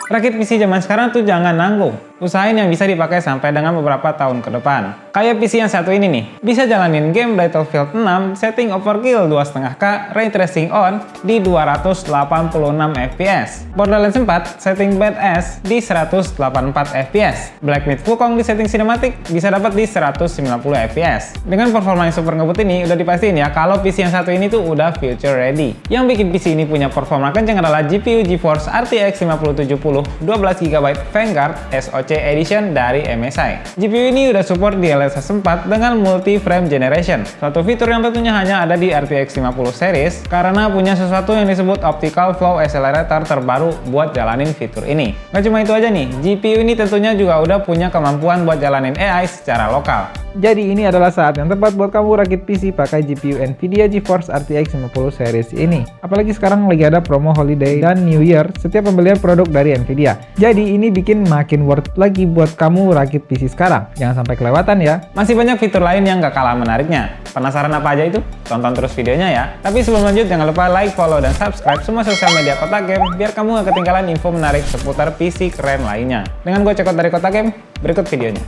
Rakit PC zaman sekarang tuh jangan nanggung. Usahain yang bisa dipakai sampai dengan beberapa tahun ke depan. Kayak PC yang satu ini nih, bisa jalanin game Battlefield 6, setting overkill 2,5K, ray tracing on di 286 fps. Borderlands 4, setting badass di 184 fps. Black Myth Wukong di setting cinematic bisa dapat di 190 fps. Dengan performa yang super ngebut ini, udah dipastiin ya kalau PC yang satu ini tuh udah future ready. Yang bikin PC ini punya performa kenceng adalah GPU GeForce RTX 5070 12GB Vanguard SoC Edition dari MSI. GPU ini udah support DLSS 4 dengan multi frame generation. Suatu fitur yang tentunya hanya ada di RTX 50 series karena punya sesuatu yang disebut optical flow accelerator terbaru buat jalanin fitur ini. Gak cuma itu aja nih, GPU ini tentunya juga udah punya kemampuan buat jalanin AI secara lokal. Jadi ini adalah saat yang tepat buat kamu rakit PC pakai GPU Nvidia GeForce RTX 50 series ini. Apalagi sekarang lagi ada promo holiday dan New Year setiap pembelian produk dari Nvidia. Jadi ini bikin makin worth lagi buat kamu rakit PC sekarang. Jangan sampai kelewatan ya. Masih banyak fitur lain yang gak kalah menariknya. Penasaran apa aja itu? Tonton terus videonya ya. Tapi sebelum lanjut jangan lupa like, follow, dan subscribe semua sosial media Kotak Game biar kamu gak ketinggalan info menarik seputar PC keren lainnya. Dengan gue Cekot dari Kotak Game, berikut videonya.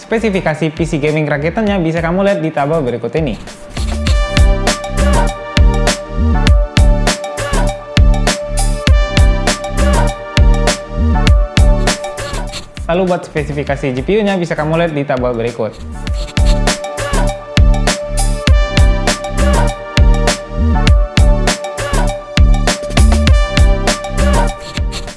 Spesifikasi PC gaming rakitannya bisa kamu lihat di tabel berikut ini. Lalu buat spesifikasi GPU-nya bisa kamu lihat di tabel berikut.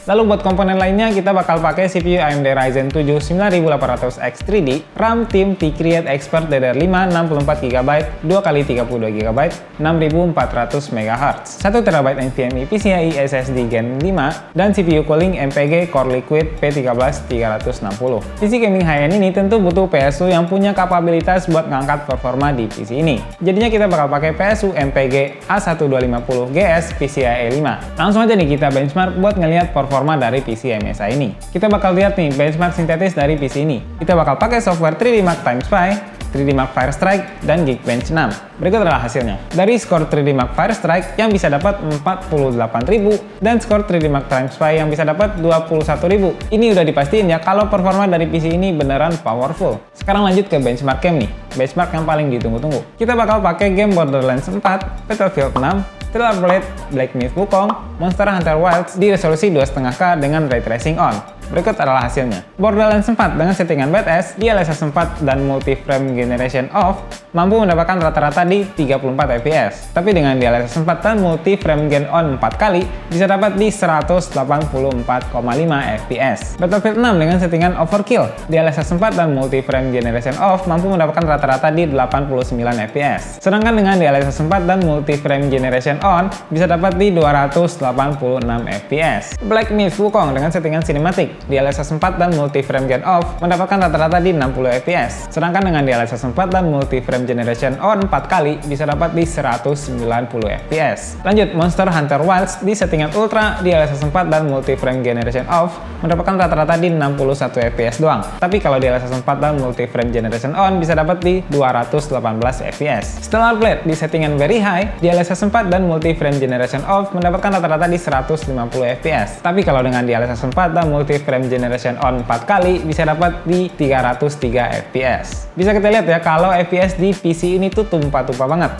Lalu buat komponen lainnya kita bakal pakai CPU AMD Ryzen 7 9800X 3D, RAM tim T-Create Expert DDR5 64GB, 2x32GB, 6400 MHz, 1TB NVMe PCIe SSD Gen 5, dan CPU cooling MPG Core Liquid P13 360. PC gaming high-end ini tentu butuh PSU yang punya kapabilitas buat ngangkat performa di PC ini. Jadinya kita bakal pakai PSU MPG A1250GS PCIe 5. Langsung aja nih kita benchmark buat ngelihat performa dari PC MSI ini. Kita bakal lihat nih benchmark sintetis dari PC ini. Kita bakal pakai software 3D Mark Time Spy, 3D Mark Firestrike, dan Geekbench 6. Berikut adalah hasilnya. Dari skor 3D Mark Firestrike yang bisa dapat 48.000 dan skor 3D Mark Time Spy yang bisa dapat 21.000. Ini udah dipastiin ya kalau performa dari PC ini beneran powerful. Sekarang lanjut ke benchmark game nih. Benchmark yang paling ditunggu-tunggu. Kita bakal pakai game Borderlands 4, Battlefield 6, Stellar Blade, Black Myth Wukong, Monster Hunter Wilds di resolusi 2,5K dengan ray tracing on. Berikut adalah hasilnya. Borderlands 4 dengan settingan badass, DLSS 4 dan multi-frame generation off mampu mendapatkan rata-rata di 34 fps. Tapi dengan DLSS 4 dan multi-frame gen on 4 kali bisa dapat di 184,5 fps. Battlefield 6 dengan settingan overkill, DLSS 4 dan multi-frame generation off mampu mendapatkan rata-rata di 89 fps. Sedangkan dengan DLSS 4 dan multi-frame generation on bisa dapat di 286 fps. Black Myth Wukong dengan settingan cinematic, DLSS 4 dan multi-frame gen off mendapatkan rata-rata di 60 fps. Sedangkan dengan DLSS 4 dan multi-frame generation on 4 kali bisa dapat di 190 fps. Lanjut, Monster Hunter Wilds di settingan ultra, DLSS 4 dan multi-frame generation off mendapatkan rata-rata di 61 fps doang. Tapi kalau DLSS 4 dan multi-frame generation on bisa dapat di 218 fps. Stellar Blade di settingan very high, DLSS 4 dan multi-frame generation off mendapatkan rata-rata di 150 fps. Tapi kalau dengan DLSS 4 dan multi-frame generation on 4 kali bisa dapat di 303 fps. Bisa kita lihat ya kalau fps di PC ini tuh tumpah-tumpah banget.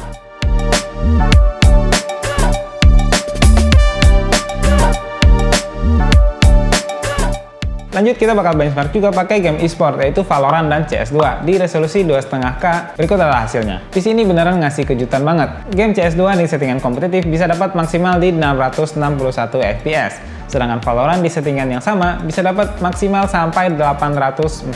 Lanjut kita bakal benchmark juga pakai game e-sport yaitu Valorant dan CS2 di resolusi 2,5K. Berikut adalah hasilnya. PC ini beneran ngasih kejutan banget. Game CS2 di settingan kompetitif bisa dapat maksimal di 661 fps. Sedangkan Valorant di settingan yang sama bisa dapat maksimal sampai 845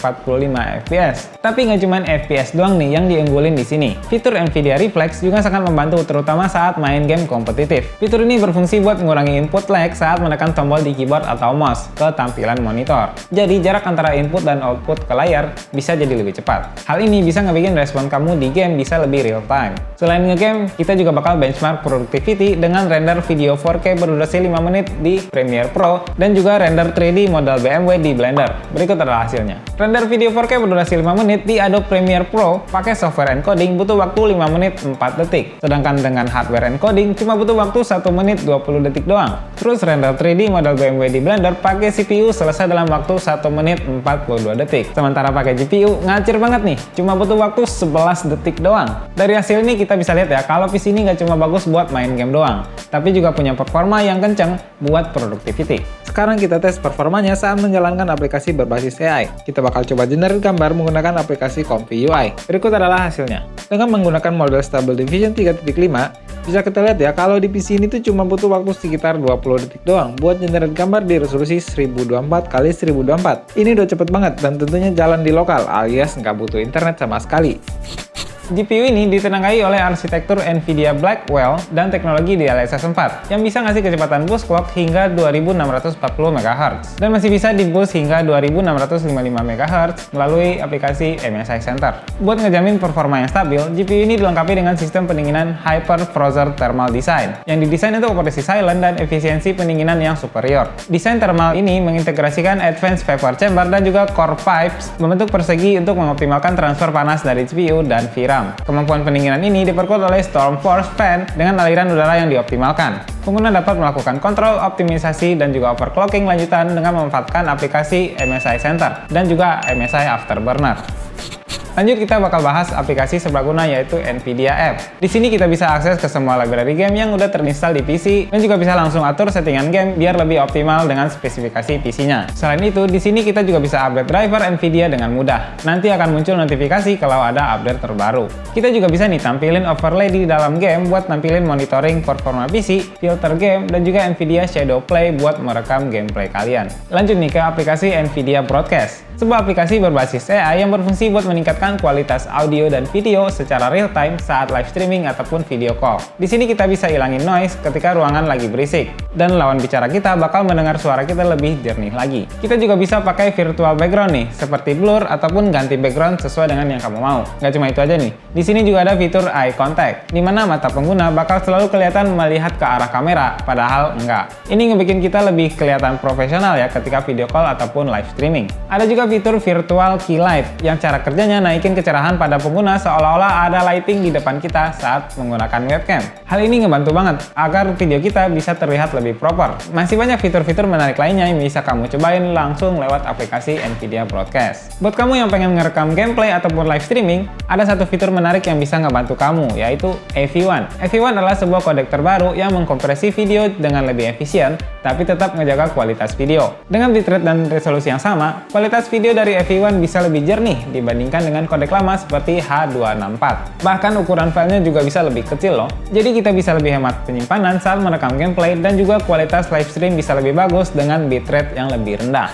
fps. Tapi nggak cuma FPS doang nih yang diunggulin di sini. Fitur Nvidia Reflex juga sangat membantu terutama saat main game kompetitif. Fitur ini berfungsi buat mengurangi input lag saat menekan tombol di keyboard atau mouse ke tampilan monitor. Jadi jarak antara input dan output ke layar bisa jadi lebih cepat. Hal ini bisa ngebikin respon kamu di game bisa lebih real time. Selain ngegame, kita juga bakal benchmark productivity dengan render video 4K berdurasi 5 menit di Premiere Premiere Pro, dan juga render 3D model BMW di Blender. Berikut adalah hasilnya. Render video 4K berdurasi 5 menit di Adobe Premiere Pro pakai software encoding butuh waktu 5 menit 4 detik. Sedangkan dengan hardware encoding cuma butuh waktu 1 menit 20 detik doang. Terus render 3D model BMW di Blender pakai CPU selesai dalam waktu 1 menit 42 detik. Sementara pakai GPU ngacir banget nih, cuma butuh waktu 11 detik doang. Dari hasil ini kita bisa lihat ya, kalau PC ini nggak cuma bagus buat main game doang, tapi juga punya performa yang kenceng buat productivity. Sekarang kita tes performanya saat menjalankan aplikasi berbasis AI. Kita bakal coba generate gambar menggunakan aplikasi Comfy UI. Berikut adalah hasilnya. Dengan menggunakan model Stable Diffusion 3.5, bisa kita lihat ya, kalau di PC ini tuh cuma butuh waktu sekitar 20 detik doang buat generate gambar di resolusi 1024x1024. Ini udah cepet banget dan tentunya jalan di lokal alias nggak butuh internet sama sekali. GPU ini ditenagai oleh arsitektur NVIDIA Blackwell dan teknologi DLSS 4 yang bisa ngasih kecepatan boost clock hingga 2640 MHz dan masih bisa di boost hingga 2655 MHz melalui aplikasi MSI Center. Buat ngejamin performa yang stabil, GPU ini dilengkapi dengan sistem pendinginan Hyper Frozen Thermal Design yang didesain untuk operasi silent dan efisiensi pendinginan yang superior. Desain thermal ini mengintegrasikan Advanced Vapor Chamber dan juga Core Pipes membentuk persegi untuk mengoptimalkan transfer panas dari CPU dan VRAM. Kemampuan pendinginan ini diperkuat oleh Storm Force Fan dengan aliran udara yang dioptimalkan. Pengguna dapat melakukan kontrol, optimisasi, dan juga overclocking lanjutan dengan memanfaatkan aplikasi MSI Center dan juga MSI Afterburner. Lanjut kita bakal bahas aplikasi serbaguna yaitu NVIDIA App. Di sini kita bisa akses ke semua library game yang udah terinstall di PC dan juga bisa langsung atur settingan game biar lebih optimal dengan spesifikasi PC-nya. Selain itu, di sini kita juga bisa update driver NVIDIA dengan mudah. Nanti akan muncul notifikasi kalau ada update terbaru. Kita juga bisa nih tampilin overlay di dalam game buat nampilin monitoring performa PC, filter game, dan juga NVIDIA Shadow Play buat merekam gameplay kalian. Lanjut nih ke aplikasi NVIDIA Broadcast. Sebuah aplikasi berbasis AI yang berfungsi buat meningkatkan kualitas audio dan video secara real time saat live streaming ataupun video call. Di sini kita bisa ilangin noise ketika ruangan lagi berisik, dan lawan bicara kita bakal mendengar suara kita lebih jernih lagi. Kita juga bisa pakai virtual background nih, seperti blur ataupun ganti background sesuai dengan yang kamu mau. Nggak cuma itu aja nih, di sini juga ada fitur eye contact, di mana mata pengguna bakal selalu kelihatan melihat ke arah kamera, padahal enggak. Ini ngebikin kita lebih kelihatan profesional ya ketika video call ataupun live streaming. Ada juga fitur virtual key light yang cara kerjanya naikin kecerahan pada pengguna seolah-olah ada lighting di depan kita saat menggunakan webcam. Hal ini ngebantu banget agar video kita bisa terlihat lebih proper. Masih banyak fitur-fitur menarik lainnya yang bisa kamu cobain langsung lewat aplikasi NVIDIA Broadcast. Buat kamu yang pengen ngerekam gameplay ataupun live streaming, ada satu fitur menarik yang bisa ngebantu kamu, yaitu AV1. AV1 adalah sebuah kodek terbaru yang mengkompresi video dengan lebih efisien, tapi tetap ngejaga kualitas video. Dengan bitrate dan resolusi yang sama, kualitas video dari AV1 bisa lebih jernih dibandingkan dengan kodek lama seperti H264. Bahkan ukuran filenya juga bisa lebih kecil loh. Jadi kita bisa lebih hemat penyimpanan saat merekam gameplay dan juga kualitas live stream bisa lebih bagus dengan bitrate yang lebih rendah.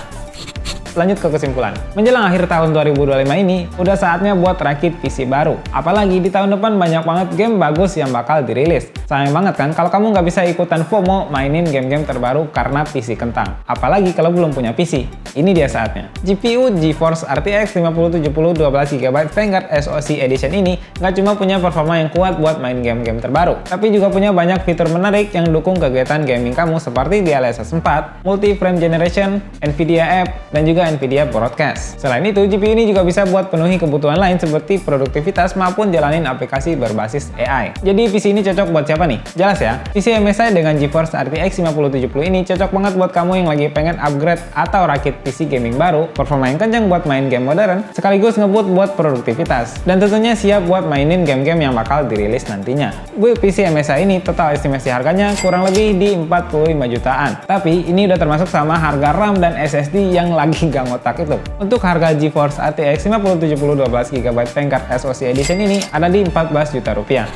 Lanjut ke kesimpulan. Menjelang akhir tahun 2025 ini, udah saatnya buat rakit PC baru. Apalagi di tahun depan banyak banget game bagus yang bakal dirilis. Sayang banget kan kalau kamu nggak bisa ikutan FOMO mainin game-game terbaru karena PC kentang. Apalagi kalau belum punya PC. Ini dia saatnya. GPU GeForce RTX 5070 12GB Vanguard SoC Edition ini nggak cuma punya performa yang kuat buat main game-game terbaru, tapi juga punya banyak fitur menarik yang dukung kegiatan gaming kamu seperti DLSS 4, Multi-Frame Generation, NVIDIA App, dan juga NVIDIA Broadcast. Selain itu, GPU ini juga bisa buat penuhi kebutuhan lain seperti produktivitas maupun jalanin aplikasi berbasis AI. Jadi PC ini cocok buat siapa nih? Jelas ya, PC MSI dengan GeForce RTX 5070 ini cocok banget buat kamu yang lagi pengen upgrade atau rakit PC gaming baru, performa yang kencang buat main game modern, sekaligus ngebut buat produktivitas, dan tentunya siap buat mainin game-game yang bakal dirilis nantinya. Build PC MSI ini total estimasi harganya kurang lebih di 45 jutaan. Tapi ini udah termasuk sama harga RAM dan SSD yang lagi gak ngotak itu. Untuk harga GeForce RTX 5070 12GB Vanguard SoC Edition ini ada di 14 juta rupiah.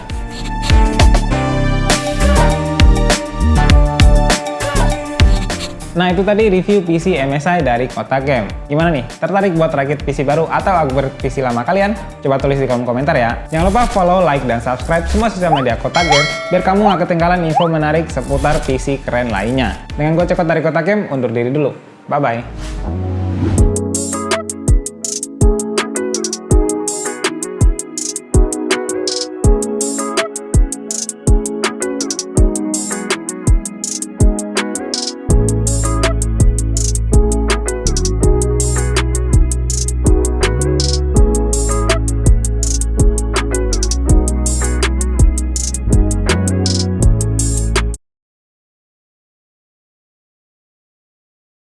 Nah itu tadi review PC MSI dari Kotak Game. Gimana nih? Tertarik buat rakit PC baru atau upgrade PC lama kalian? Coba tulis di kolom komentar ya. Jangan lupa follow, like, dan subscribe semua sosial media Kotak Game biar kamu gak ketinggalan info menarik seputar PC keren lainnya. Dengan gue Cokot dari Kotak Game, undur diri dulu. Bye-bye.